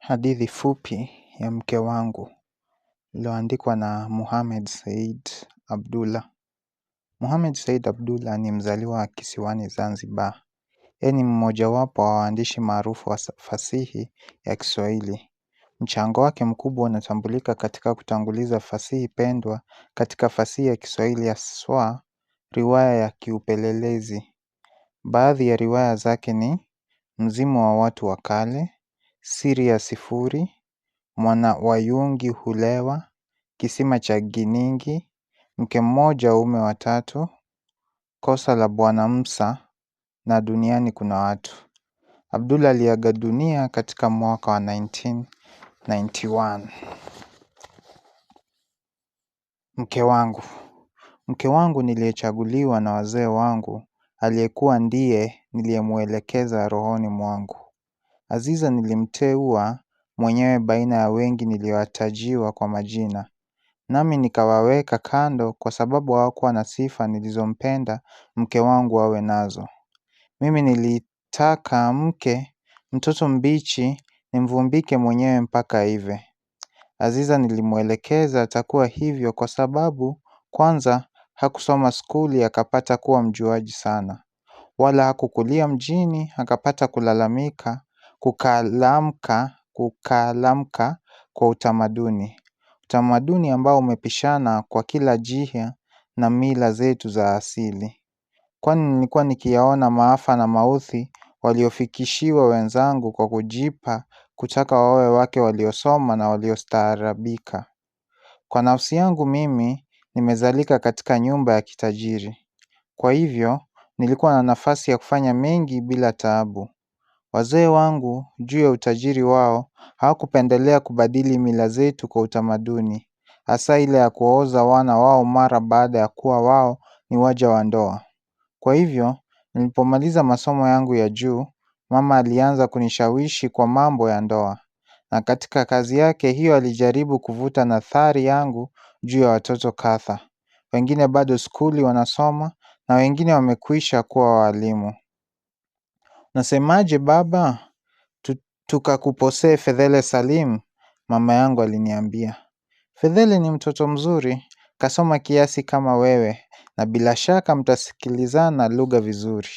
Hadithi fupi ya mke wangu iliyoandikwa na Mohamed Said Abdullah. Mohamed Said Abdullah ni mzaliwa wa kisiwani Zanzibar. Yeye ni mmojawapo wa waandishi maarufu wa fasihi ya Kiswahili. Mchango wake mkubwa unatambulika katika kutanguliza fasihi pendwa katika fasihi ya Kiswahili haswa riwaya ya kiupelelezi. Baadhi ya riwaya zake ni Mzimu wa watu wa kale, Siri ya sifuri, Mwana wa Yungi hulewa, Kisima cha Giningi, Mke mmoja uume watatu, Kosa la Bwana Msa na Duniani kuna watu. Abdullah aliaga dunia katika mwaka wa 1991. Mke wangu niliyechaguliwa na wazee wangu, aliyekuwa ndiye niliyemuelekeza rohoni mwangu. Aziza nilimteua mwenyewe baina ya wengi niliowatajiwa kwa majina. Nami nikawaweka kando kwa sababu hawakuwa na sifa nilizompenda mke wangu awe nazo. Mimi nilitaka mke, mtoto mbichi, nimvumbike mwenyewe mpaka ive. Aziza nilimuelekeza atakuwa hivyo kwa sababu kwanza hakusoma skuli akapata kuwa mjuaji sana. Wala hakukulia mjini akapata kukalamka kwa utamaduni ambao umepishana kwa kila jiha na mila zetu za asili. Kwani nilikuwa nikiyaona maafa na mauthi waliofikishiwa wenzangu kwa kujipa kutaka wawe wake waliosoma na waliostaarabika. Kwa nafsi yangu mimi nimezalika katika nyumba ya kitajiri. Kwa hivyo nilikuwa na nafasi ya kufanya mengi bila taabu. Wazee wangu juu ya utajiri wao hawakupendelea kubadili mila zetu kwa utamaduni, hasa ile ya kuoza wana wao mara baada ya kuwa wao ni waja wa ndoa. Kwa hivyo nilipomaliza masomo yangu ya juu, mama alianza kunishawishi kwa mambo ya ndoa. Na katika kazi yake hiyo alijaribu kuvuta nathari yangu juu ya watoto kadha. Wengine bado skuli wanasoma na wengine wamekwisha kuwa walimu. Nasemaje baba? Tukakuposee Fedhele Salim, mama yangu aliniambia. Fedhele ni mtoto mzuri, kasoma kiasi kama wewe, na bila shaka mtasikilizana lugha vizuri.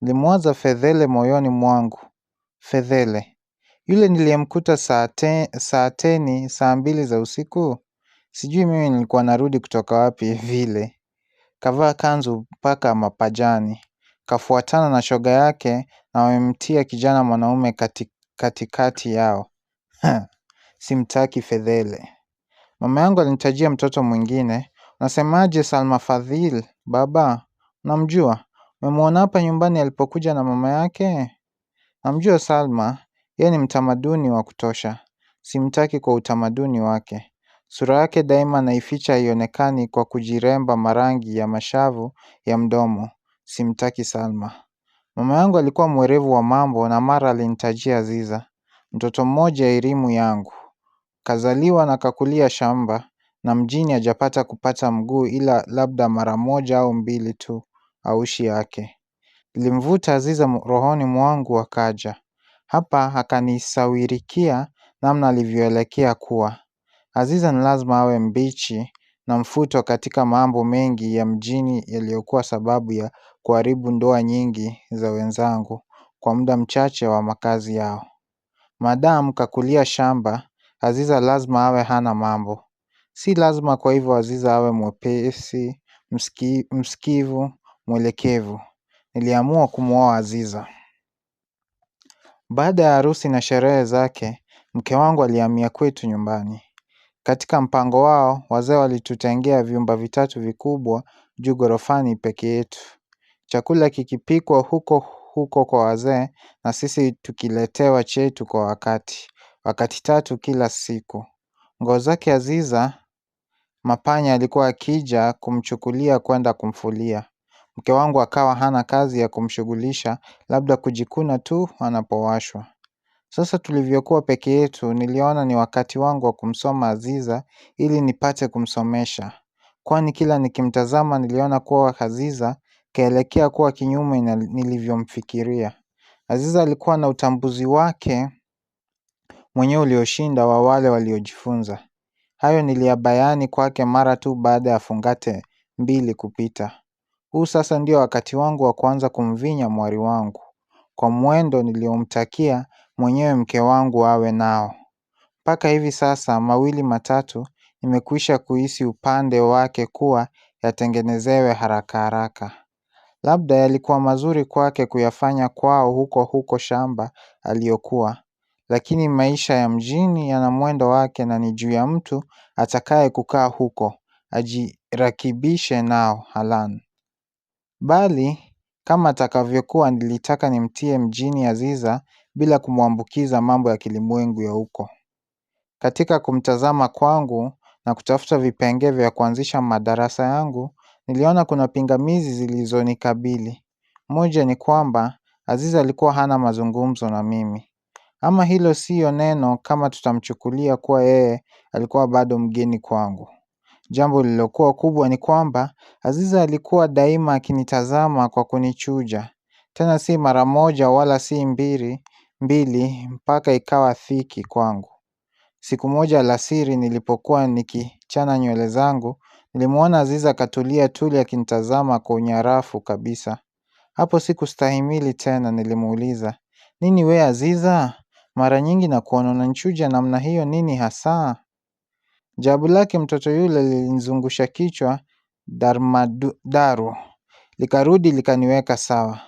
Nilimwaza Fedhele moyoni mwangu. Fedhele, yule niliyemkuta saa 2 za usiku? Sijui mimi nilikuwa narudi kutoka wapi vile. Kavaa kanzu mpaka mapajani. Kafuatana na shoga yake na wamemtia kijana mwanaume katikati yao. Simtaki Fedhele. Mama yangu alinitajia mtoto mwingine. Unasemaje Salma Fadhil, baba? Namjua. Umemuona hapa nyumbani alipokuja na mama yake? Namjua Salma, yeye ni mtamaduni wa kutosha. Simtaki kwa utamaduni wake. Sura yake daima naificha haionekani kwa kujiremba marangi ya mashavu ya mdomo. Simtaki Salma. Mama yangu alikuwa mwerevu wa mambo na mara alinitajia Aziza. Mtoto mmoja elimu yangu. Kazaliwa na kakulia shamba na mjini hajapata kupata mguu ila labda mara moja au mbili tu aushi yake. Nilimvuta Aziza rohoni mwangu akaja. Hapa akanisawirikia namna alivyoelekea kuwa. Aziza ni lazima awe mbichi na mfuto katika mambo mengi ya mjini yaliyokuwa sababu ya kuharibu ndoa nyingi za wenzangu kwa muda mchache wa makazi yao. Madam kakulia shamba, Aziza lazima awe hana mambo. Si lazima kwa hivyo Aziza awe mwepesi, msikivu, mwelekevu. Niliamua kumuoa Aziza. Baada ya harusi na sherehe zake, mke wangu alihamia kwetu nyumbani. Katika mpango wao, wazee walitutengea vyumba 3 vikubwa juu ghorofani peke yetu. Chakula kikipikwa huko kwa wazee na sisi tukiletewa chetu kwa wakati 3 kila siku. Nguo zake Aziza, mapanya alikuwa akija kumchukulia kwenda kumfulia. Mke wangu akawa hana kazi ya kumshughulisha, labda kujikuna tu anapowashwa. Sasa tulivyokuwa peke yetu, niliona ni wakati wangu wa kumsoma Aziza ili nipate kumsomesha. Kwani kila nikimtazama niliona kuwa Aziza kaelekea kuwa kinyume nilivyomfikiria. Aziza alikuwa na utambuzi wake mwenyewe ulioshinda wa wale waliojifunza. Hayo niliyabayani kwake mara tu baada ya fungate mbili kupita. Huu sasa ndio wakati wangu wa kuanza kumvinya mwari wangu, kwa mwendo niliomtakia mwenyewe mke wangu awe nao. Mpaka hivi sasa mawili matatu nimekwisha kuhisi upande wake kuwa yatengenezewe haraka haraka. Labda yalikuwa mazuri kwake kuyafanya kwao huko huko shamba aliyokuwa, lakini maisha ya mjini yana mwendo wake na ni juu ya mtu atakaye kukaa huko ajirakibishe nao halan. Bali kama atakavyokuwa nilitaka nimtie mjini Aziza bila kumwambukiza mambo ya kilimwengu ya huko. Katika kumtazama kwangu na kutafuta vipengee vya kuanzisha madarasa yangu, niliona kuna pingamizi zilizonikabili. Moja ni kwamba Aziza alikuwa hana mazungumzo na mimi. Ama hilo siyo neno kama tutamchukulia kuwa yeye alikuwa bado mgeni kwangu. Jambo lililokuwa kubwa ni kwamba Aziza alikuwa daima akinitazama kwa kunichuja. Tena si mara moja wala si mbili mpaka ikawa thiki kwangu. Siku moja alasiri nilipokuwa nikichana nywele zangu, nilimuona Aziza katulia tuli akinitazama kwa unyarafu kabisa. Hapo sikustahimili tena, nilimuuliza, "Nini we Aziza? Mara nyingi nakuona unanichuja namna hiyo, nini hasa?" Jawabu lake mtoto yule lilinizungusha kichwa daru. Likarudi likaniweka sawa.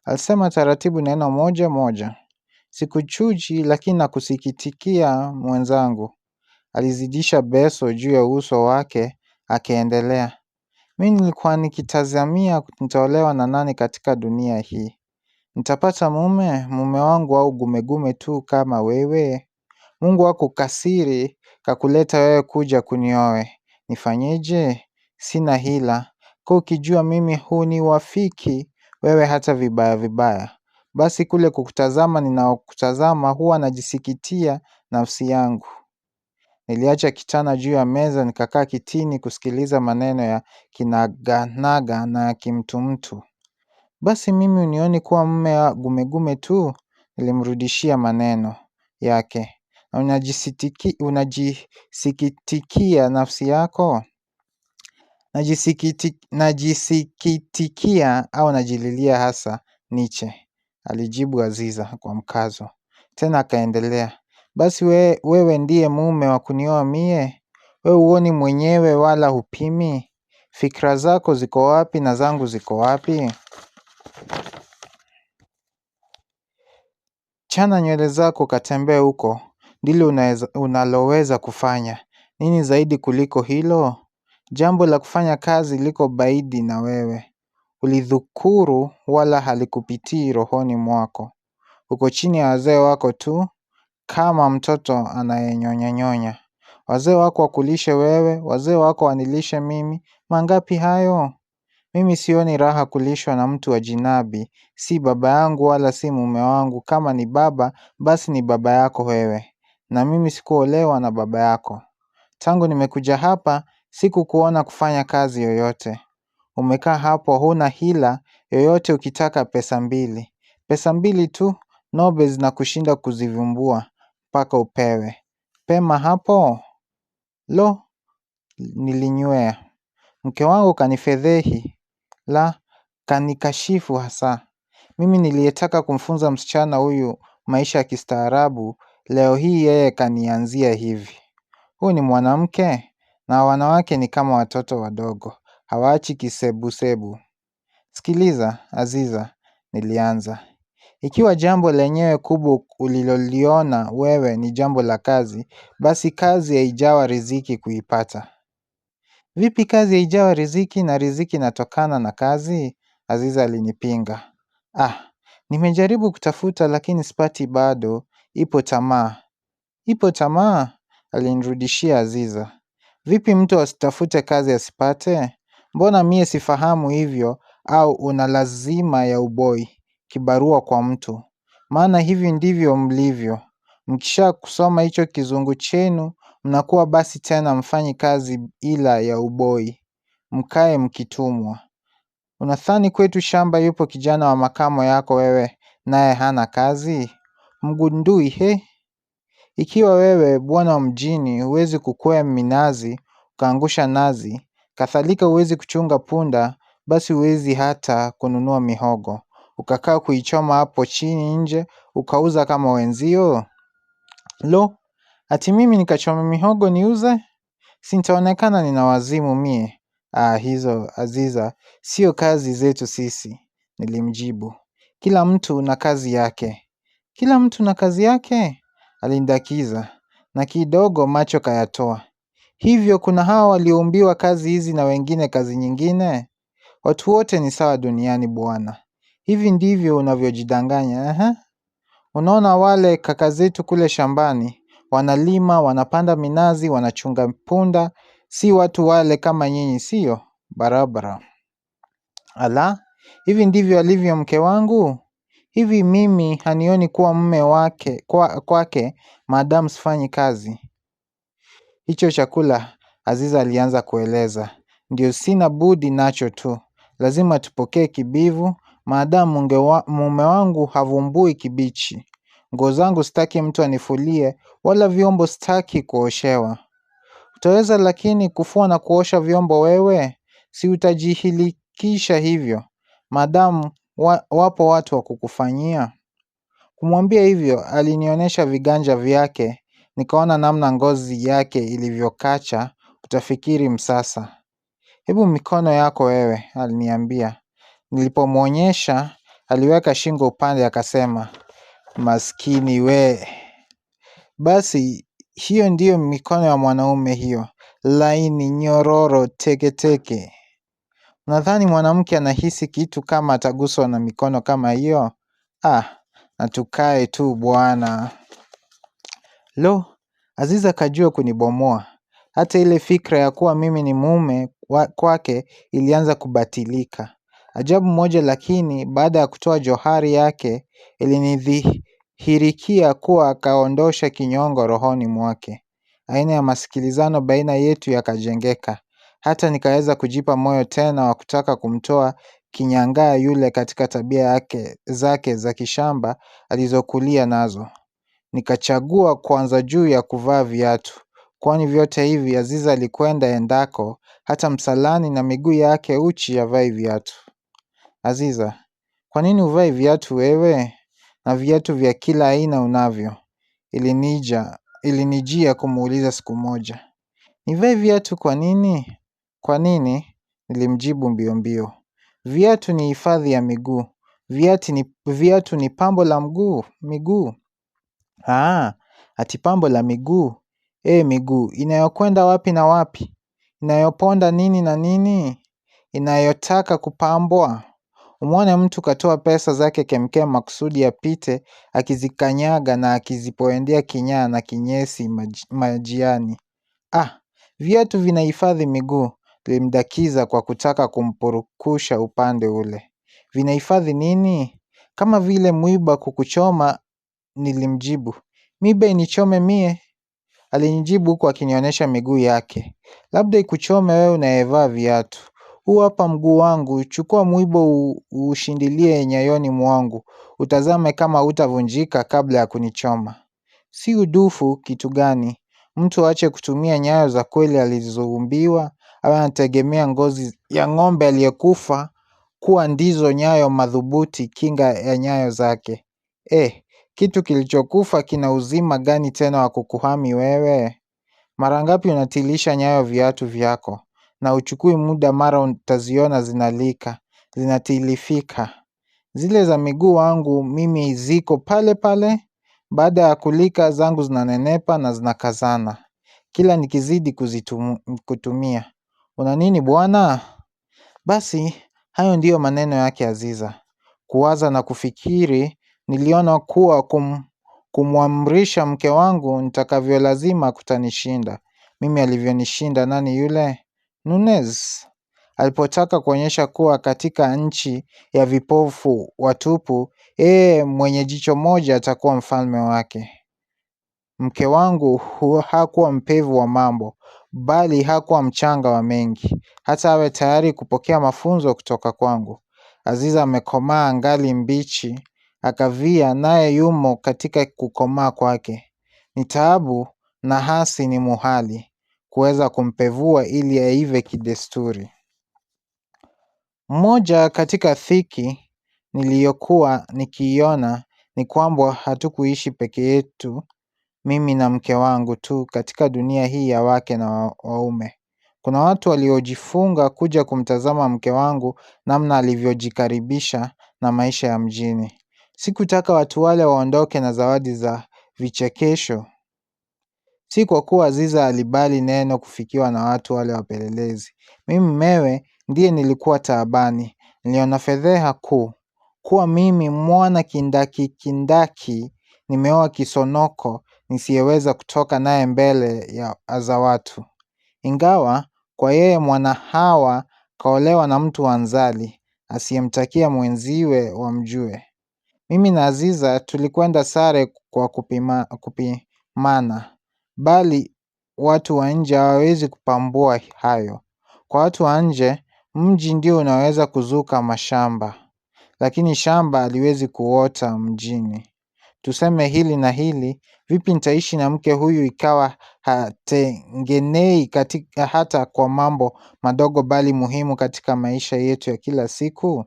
Alisema taratibu neno moja moja. "Sikuchuji lakini nakusikitikia mwenzangu." Alizidisha beso juu ya uso wake akaendelea, "Mimi nilikuwa nikitazamia nitaolewa na nani katika dunia hii? Nitapata mume wangu au gumegume tu kama wewe? Mungu hakukasiri kakuleta wewe kuja kunioe. Nifanyeje? Sina hila. Kwa ukijua mimi huniwafiki wewe hata vibaya vibaya. Basi kule kukutazama ninaokutazama huwa najisikitia nafsi yangu." Niliacha kitana juu ya meza nikakaa kitini kusikiliza maneno ya kinaganaga na ya kimtumtu. "Basi mimi unioni kuwa mume wa gumegume tu?" Nilimrudishia maneno yake. "Na unajisikitikia nafsi yako?" Najisikitikia au najililia hasa Nietzsche," alijibu Aziza kwa mkazo. Tena akaendelea, "Basi wewe ndiye mume wa kunioa mie? Wewe huoni mwenyewe wala hupimi? Fikra zako ziko wapi na zangu ziko wapi? Chana nywele zako katembee huko, ndilo unaloweza kufanya. Nini zaidi kuliko hilo? Jambo la kufanya kazi liko baidi na wewe. Ulidhukuru wala halikupitii rohoni mwako. Uko chini ya wazee wako tu, kama mtoto anayenyonya nyonya. Wazee wako wakulishe wewe, wazee wako wanilishe mimi. Mangapi hayo? Mimi sioni raha kulishwa na mtu wa jinabi. Si baba yangu wala si mume wangu. Kama ni baba, basi ni baba yako wewe. Na mimi sikuolewa na baba yako. Tangu nimekuja hapa, sikukuona kufanya kazi yoyote. Umekaa hapo huna hila yoyote ukitaka pesa mbili. Pesa mbili tu, nobe zinakushinda kuzivumbua mpaka upewe. Pema hapo? Lo, nilinywea. Mke wangu kanifedhehi. La, kanikashifu hasa. Mimi niliyetaka kumfunza msichana huyu maisha ya kistaarabu, leo hii yeye kanianzia hivi. Huyu ni mwanamke? Na wanawake ni kama watoto wadogo, hawaachi kisebusebu. Sikiliza Aziza, nilianza. Ikiwa jambo lenyewe kubwa uliloliona wewe ni jambo la kazi, basi kazi haijawa riziki kuipata. Vipi kazi haijawa riziki na riziki inatokana na kazi? Aziza alinipinga. Nimejaribu kutafuta lakini sipati bado, ipo tamaa. Ipo tamaa? Alinirudishia Aziza. Vipi mtu asitafute kazi asipate? Mbona mie sifahamu hivyo au una lazima ya uboi, kibarua kwa mtu? Maana hivi ndivyo mlivyo. Mkisha kusoma hicho kizungu chenu, mnakuwa basi tena mfanyi kazi ila ya uboi. Mkae mkitumwa. Unadhani kwetu shamba yupo kijana wa makamo yako wewe, naye hana kazi? Mgundui he? Ikiwa wewe bwana wa mjini huwezi kukwea minazi, ukaangusha nazi, kadhalika huwezi kuchunga punda, basi huwezi hata kununua mihogo. Ukakaa kuichoma hapo chini nje, ukauza kama wenzio? Lo, ati mimi nikachome mihogo niuze? Si nitaonekana nina wazimu mie? Hizo Aziza, sio kazi zetu sisi, nilimjibu. Kila mtu na kazi yake. Kila mtu na kazi yake? Alindakiza, na kidogo macho kayatoa. Hivyo kuna hawa walioumbiwa kazi hizi na wengine kazi nyingine? Watu wote ni sawa duniani bwana. Hivi ndivyo unavyojidanganya, Unaona wale kaka zetu kule shambani, wanalima, wanapanda minazi, wanachunga punda, si watu wale kama nyinyi, sio? Barabara. Ala, hivi ndivyo alivyo mke wangu? Hivi mimi hanioni kuwa mume wake kwake maadamu sifanyi kazi? Hicho chakula, Aziza alianza kueleza. Ndio sina budi nacho tu. Lazima tupokee kibivu, maadamu mume wangu havumbui kibichi. Nguo zangu sitaki mtu anifulie, wala vyombo sitaki kuoshewa. Utaweza lakini kufua na kuosha vyombo wewe? Si utajihilikisha hivyo, maadamu wapo watu wa kukufanyia? Kumwambia hivyo, alinionyesha viganja vyake, nikaona namna ngozi yake ilivyokacha, utafikiri msasa. Hebu mikono yako wewe, aliniambia. Nilipomwonyesha, aliweka shingo upande akasema, maskini we. Basi, hiyo ndiyo mikono ya mwanaume hiyo, laini, nyororo, teke teke. Unadhani mwanamke anahisi kitu kama ataguswa na mikono kama hiyo? Na tukae tu bwana. Lo, Aziza kajua kunibomoa. Hata ile fikra ya kuwa mimi ni mume kwake ilianza kubatilika. Ajabu moja lakini baada ya kutoa johari yake ilinidhihirikia kuwa akaondosha kinyongo rohoni mwake. Aina ya masikilizano baina yetu yakajengeka. Hata nikaweza kujipa moyo tena wa kutaka kumtoa kinyangaa yule katika tabia zake za kishamba alizokulia nazo. Nikachagua kuanza juu ya kuvaa viatu, kwani vyote hivi Aziza alikwenda endako, hata msalani na miguu yake uchi havai viatu. Aziza, kwa nini huvai viatu wewe? Na viatu vya kila aina unavyo? Ilinijia kumuuliza siku moja. Nivae viatu kwa nini? Kwa nini? Nilimjibu mbio mbio. Viatu ni hifadhi ya miguu. Viatu ni pambo la miguu. Ati pambo la miguu? Miguu, inayokwenda wapi na wapi? Inayoponda nini na nini? Inayotaka kupambwa? Umwone mtu katoa pesa zake kemkem makusudi apite, akizikanyaga na akizipoendea kinyaa na kinyesi majiani. Viatu vinahifadhi miguu, nilimdakiza kwa kutaka kumpurukusha upande ule. Vinahifadhi nini? Kama vile mwiba kukuchoma, nilimjibu. Miiba inichome mie? Alinijibu huku akinionyesha miguu yake. Labda ikuchome wewe unayevaa viatu. Huu hapa mguu wangu, chukua mwiba ushindilie nyayoni mwangu. Utazame kama hutavunjika kabla ya kunichoma. Si udufu kitu gani? Mtu aache kutumia nyayo za kweli alizoumbiwa, awe anategemea ngozi ya ng'ombe aliyekufa kuwa ndizo nyayo madhubuti kinga ya nyayo zake. Kitu kilichokufa kina uzima gani tena wa kukuhami wewe? Mara ngapi unatilisha nyayo viatu vyako, na huchukui muda mara utaziona zinalika, zinatilifika. Zile za miguu wangu mimi ziko pale pale, baada ya kulika zangu zinanenepa na zinakazana. Kila nikizidi kutumia. Una nini bwana? Basi, hayo ndiyo maneno yake Aziza. Kuwaza na kufikiri, niliona kuwa kumwamrisha mke wangu nitakavyo lazima kutanishinda. Mimi alivyonishinda nani yule? Nunez. Alipotaka kuonyesha kuwa katika nchi ya vipofu watupu, mwenye jicho moja atakuwa mfalme wake. Mke wangu hakuwa mpevu wa mambo, bali hakuwa mchanga wa mengi. Hata awe tayari kupokea mafunzo kutoka kwangu. Aziza amekomaa angali mbichi, akavia naye yumo katika kukomaa kwake. Ni taabu na hasi ni muhali kuweza kumpevua ili aive kidesturi. Moja katika dhiki niliyokuwa nikiiona ni kwamba hatukuishi peke yetu, mimi na mke wangu tu katika dunia hii ya wake na waume. Kuna watu waliojifunga kuja kumtazama mke wangu namna alivyojikaribisha na maisha ya mjini. Sikutaka watu wale waondoke na zawadi za vichekesho. Si kwa kuwa Aziza alibali neno kufikiwa na watu wale wapelelezi. Mimi mumewe ndiye nilikuwa taabani. Niliona fedheha kuu kuwa mimi mwana kindaki nimeoa kisonoko nisiyeweza kutoka naye mbele za watu. Ingawa kwa yeye mwana Hawa kaolewa na mtu wa Nzali asiyemtakia mwenziwe wamjue. Mimi na Aziza tulikwenda sare kwa kupimana, bali watu wa nje hawawezi kupambua hayo. Kwa watu wa nje, mji ndio unaweza kuzuka mashamba, lakini shamba haliwezi kuota mjini. Tuseme hili na hili, vipi nitaishi na mke huyu ikawa hatengenei katika hata kwa mambo madogo bali muhimu katika maisha yetu ya kila siku?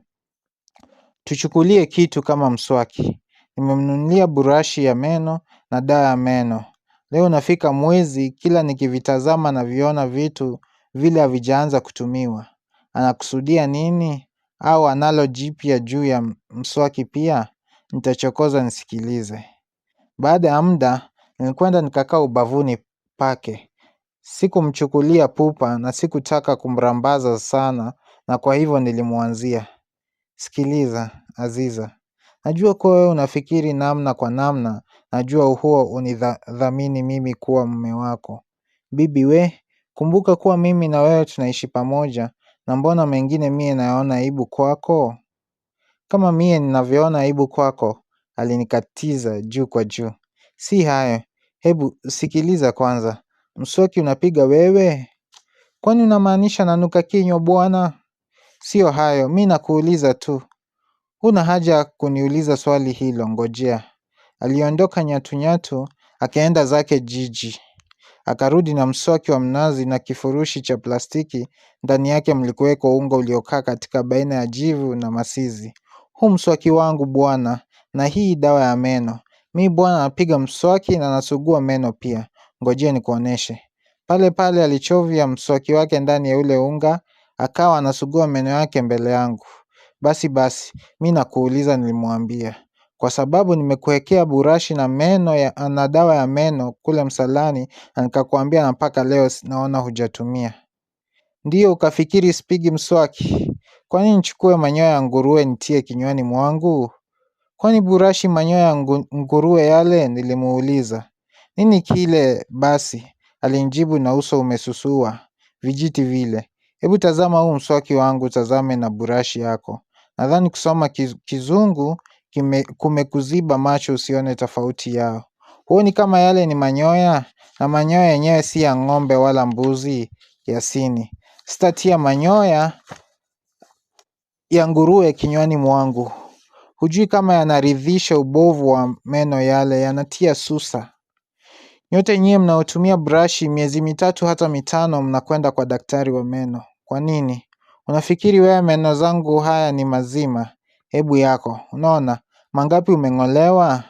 Tuchukulie kitu kama mswaki. Nimemnunulia burashi ya meno na dawa ya meno. Leo nafika mwezi kila nikivitazama naviona vitu vile havijaanza kutumiwa. Anakusudia nini? Au analo jipya juu ya mswaki pia? Nitachokoza nisikilize. Baada ya muda, nilikwenda nikakaa ubavuni pake. Sikumchukulia pupa na sikutaka kumrambaza sana, na kwa hivyo nilimwanzia. Sikiliza, Aziza. Najua kuwa wewe unafikiri namna kwa namna, najua huo unidhamini mimi kuwa mume wako. Bibi we, kumbuka kuwa mimi na wewe tunaishi pamoja, na mbona mengine mie nayaona aibu kwako? Kama mie ninavyoona aibu kwako, alinikatiza juu kwa juu. Si hayo, hebu sikiliza kwanza. Mswaki unapiga wewe? Kwani unamaanisha nanuka kinywa bwana? Sio hayo, mi nakuuliza tu. Huna haja kuniuliza swali hilo, ngojea. Aliondoka nyatu akaenda zake jiji. Akarudi na mswaki wa mnazi na kifurushi cha plastiki, ndani yake mlikuweko unga uliokaa katika baina ya jivu na masizi. Huu mswaki wangu bwana, na hii dawa ya meno. Mi bwana napiga mswaki na nasugua meno pia. Ngojea nikuoneshe. Pale pale alichovya mswaki wake ndani ya ule unga, akawa anasugua meno yake mbele yangu. Basi, mi nakuuliza nilimwambia. Kwa sababu nimekuwekea burashi na dawa ya meno kule msalani na nikakwambia na mpaka leo naona hujatumia. Ndiyo ukafikiri sipigi mswaki? Kwani nichukue manyoya ya nguruwe nitie kinywani mwangu? Kwani burashi manyoya ya nguruwe yale? Nilimuuliza. Nini kile basi? Alinijibu na uso umesusua. Vijiti vile. Hebu tazama huu mswaki wangu, tazame na burashi yako. Nadhani kusoma kizungu kumekuziba macho usione tofauti yao. Huoni kama yale ni manyoya? Na manyoya yenyewe si ya ng'ombe wala mbuzi Yasini. Sitatia manyoya ya nguruwe kinywani mwangu. Hujui kama yanaridhisha ubovu wa meno yale, yanatia susa. Nyote nyie mnaotumia brashi miezi 3 hata 5 mnakwenda kwa daktari wa meno. Kwa nini? Unafikiri wewe meno zangu haya ni mazima? Hebu yako. Unaona mangapi umeng'olewa?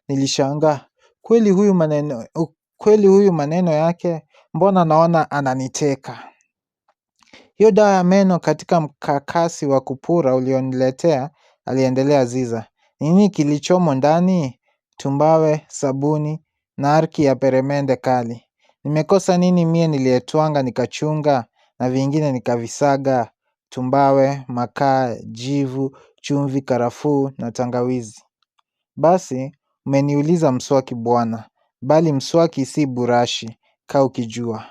Nilishangaa. Kweli huyu maneno yake, mbona naona ananiteka. Hiyo dawa ya meno katika mkakasi wa kupura ulioniletea, aliendelea Aziza. Nini kilichomo ndani? Tumbawe, sabuni na arki ya peremende kali. Nimekosa nini mie niliyetwanga nikachunga na vingine nikavisaga? Tumbawe, makaa, jivu, chumvi, karafuu na tangawizi. Basi umeniuliza mswaki bwana, bali mswaki si burashi, kaa ukijua.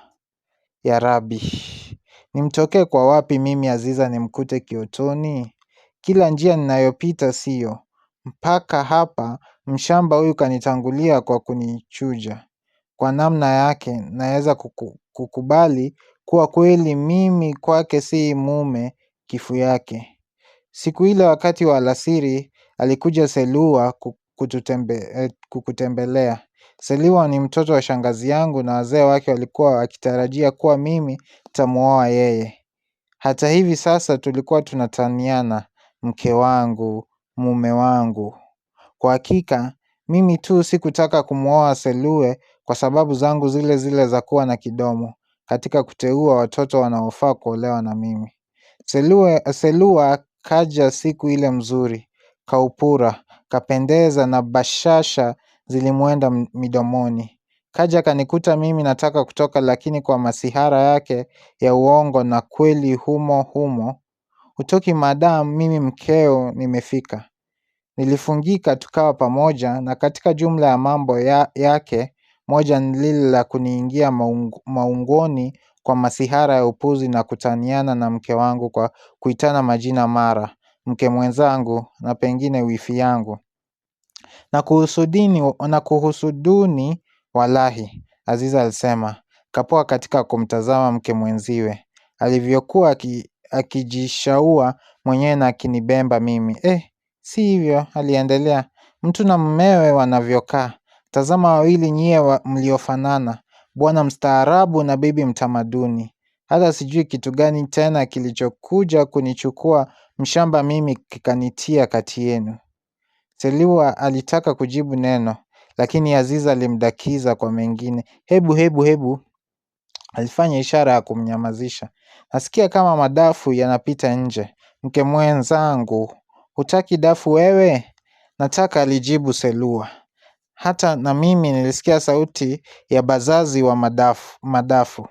Ya Rabbi, nimtokee kwa wapi mimi Aziza nimkute kiotoni? Kila njia ninayopita siyo. Mpaka hapa mshamba huyu kanitangulia kwa kunichuja. Kwa namna yake naweza kukubali kuwa kweli mimi kwake si mume kifu yake. Siku ile wakati wa alasiri alikuja Selua kukutembelea. Selua ni mtoto wa shangazi yangu na wazee wake walikuwa wakitarajia kuwa mimi nitamuoa yeye. Hata hivi sasa tulikuwa tunataniana, mke wangu, mume wangu. Kwa hakika, mimi tu sikutaka kumuoa Selue kwa sababu zangu zile zile za kuwa na kidomo katika kuteua watoto wanaofaa kuolewa na mimi. Selua kaja siku ile mzuri, kaupura, kapendeza na bashasha zilimwenda midomoni. Kaja kanikuta mimi nataka kutoka, lakini kwa masihara yake ya uongo na kweli humo humo, hutoki madam, mimi mkeo nimefika. Nilifungika tukawa pamoja, na katika jumla ya mambo yake moja ni lile la kuniingia maungoni kwa masihara ya upuzi na kutaniana na mke wangu kwa kuitana majina mara mke mwenzangu na pengine wifi yangu. Na kuhusuduni walahi, Aziza alisema, kapoa katika kumtazama mke mwenziwe alivyokuwa akijishaua mwenyewe na akinibemba mimi. Si hivyo, aliendelea, mtu na mumewe wanavyokaa. Tazama wawili nyie mliofanana, bwana mstaarabu na bibi mtamaduni. Hata sijui kitu gani tena kilichokuja kunichukua mshamba mimi kikanitia kati yenu. Selua alitaka kujibu neno, lakini Aziza alimdakiza kwa mengine. Hebu, alifanya ishara ya kumnyamazisha. Nasikia kama madafu yanapita nje. Mke mwenzangu, hutaki dafu wewe? Nataka, alijibu Selua. Hata na mimi nilisikia sauti ya bazazi wa madafu.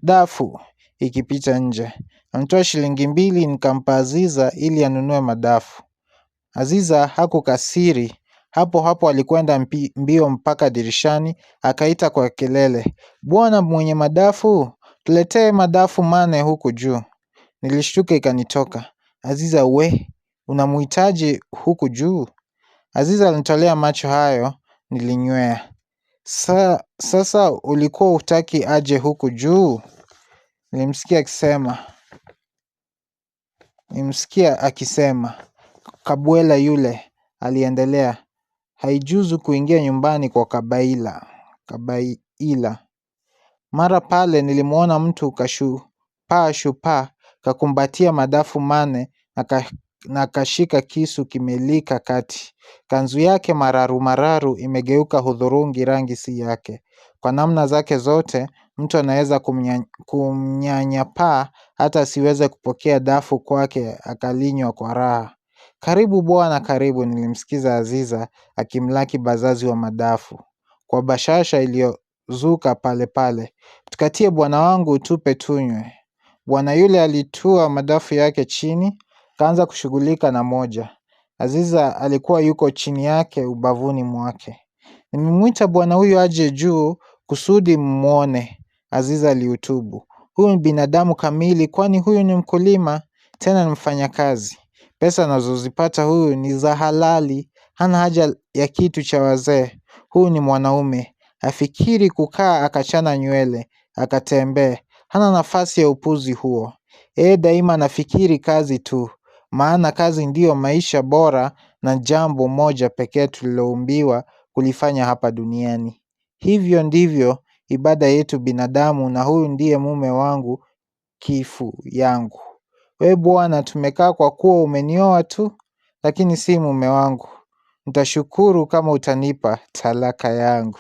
Dafu, ikipita nje. Nilitoa shilingi 2 nikampa Aziza ili anunue madafu. Aziza hakukasiri. Hapo alikwenda mbio mpaka dirishani, akaita kwa kelele, bwana mwenye madafu, tuletee madafu mane huku juu. Nilishtuka ikanitoka. Aziza, unamuhitaji huku juu? Aziza alinitolea macho hayo, nilinywea. Sasa ulikuwa hutaki aje huku juu? Nilimsikia akisema. Kabwela yule, aliendelea, haijuzu kuingia nyumbani kwa kabaila. Mara pale nilimuona mtu shupaa kakumbatia madafu mane na kashika kisu kimelika kati. Kanzu yake mararu imegeuka hudhurungi, rangi si yake. Kwa namna zake zote mtu anaweza kumnyanyapaa hata asiweze kupokea dafu kwake akalinywa kwa raha. Karibu bwana, karibu, nilimsikiza Aziza akimlaki bazazi wa madafu kwa bashasha iliyozuka pale. Tukatie bwana wangu, tupe tunywe. Bwana yule alitua madafu yake chini, kaanza kushughulika na moja. Aziza alikuwa yuko chini yake ubavuni mwake. Nimemwita bwana huyu aje juu kusudi muone, Aziza aliutubu. Huyu ni binadamu kamili, kwani huyu ni mkulima, tena ni mfanyakazi. Pesa anazozipata huyu ni za halali, hana haja ya kitu cha wazee. Huyu ni mwanaume, afikiri kukaa akachana nywele, akatembee. Hana nafasi ya upuzi huo. Daima nafikiri kazi tu, maana kazi ndiyo maisha bora na jambo moja pekee tuliloumbiwa kulifanya hapa duniani. Hivyo ndivyo ibada yetu binadamu, na huyu ndiye mume wangu, kifu yangu. We bwana, tumekaa kwa kuwa umenioa tu, lakini si mume wangu. Nitashukuru kama utanipa talaka yangu.